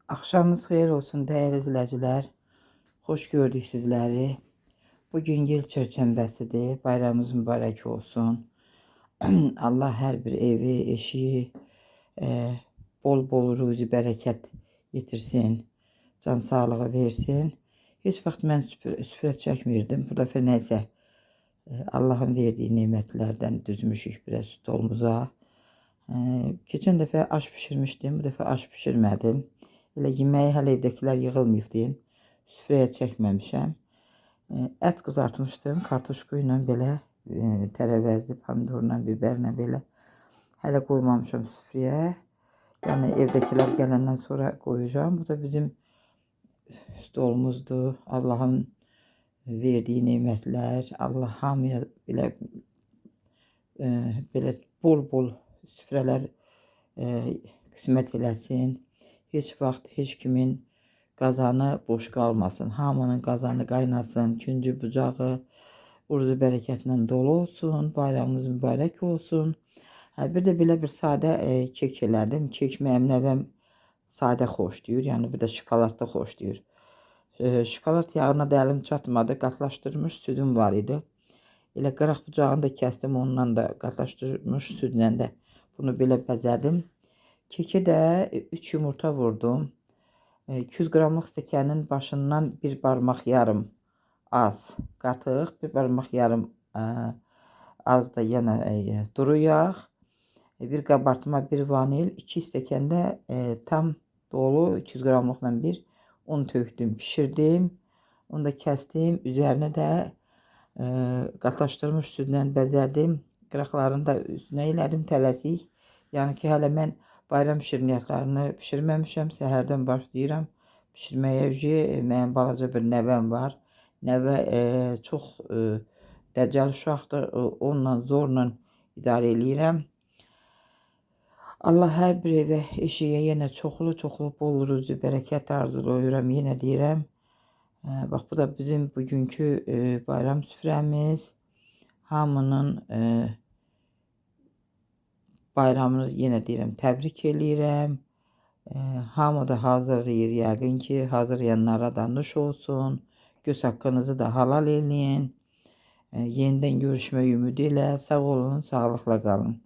Akşamınız xeyir olsun değerli izleyiciler. Hoş gördük sizleri. Bugün yıl çərçənbəsidir. Bayramımız mübarək olsun. Allah her bir evi, eşiği bol bol ruzi bereket getirsin. Can sağlığı versin. Hiç vaxt mən süfrə çəkmirdim. Bu dəfə nəysə Allah'ın verdiği nimetlerden düzmüşük biraz stolumuza. Keçən dəfə aş pişirmişdim. Bu dəfə aş pişirmədim. Elə yeməyi hələ evdəkilər yığılmayıb deyin. Süfrəyə çəkməmişəm. Ət qızartmışdım. Kartuşku ilə belə tərəvəzli, pomidorla, biberlə belə. Hələ qoymamışam süfrəyə. Yəni evdəkilər gələndən sonra qoyacağım. Bu da bizim stolumuzdur. Allah'ın verdiği nimetler. Allah hamıya belə bol süfrələr qismət eləsin. Heç vaxt heç kimin qazanı boş qalmasın. Hamının qazanı qaynasın. Küncü bucağı urzu bərəkətlə dolu olsun. Bayramımız mübarək olsun. Bir də belə bir sadə kek elədim. Kek mənim nəvəm sadə xoşlayır. Yəni bir də şokoladlı xoşlayır. Şokolad yağına da əlim çatmadı. Qatlaşdırmış südüm var idi. Elə qıraq bucağını da kəsdim. Ondan da qatlaşdırmış südlə də bunu belə bəzədim. Keki də 3 yumurta vurdum. 200 qramlıq stəkanın başından bir barmaq yarım az qatıq, bir barmaq yarım az da yenə duru yağ, bir qabartma, bir vanil, 2 stəkanda tam dolu 200 qramlıqla bir un tökdüm, pişirdim. Onu da kəsdim. Üzərinə də qatlaşdırmış südlə bəzədim. Qıraqlarını da üstünə elədim tələsik. Yəni ki, hələ mən bayram şirniyyatlarını pişirməmişəm. Səhərdən başlayıram pişirməyə. Mənim balaca bir nəvəm var. Nəvə çox dəcəl uşaqdır. Onunla zorla idarə eləyirəm. Allah hər bir evə, eşiyə yenə çoxlu bol ruzi bərəkət arzulayıram. Yenə deyirəm. Bax, bu da bizim bugünkü bayram süfrəmiz. Hamının bayramını yenə deyirəm, təbrik eləyirəm. Hamı da hazırlayır, yəqin ki, hazırlayanlara da nuş olsun. Göz haqqınızı da halal eləyin. Yenidən görüşmək ümidi ilə sağ olun, sağlıqla qalın.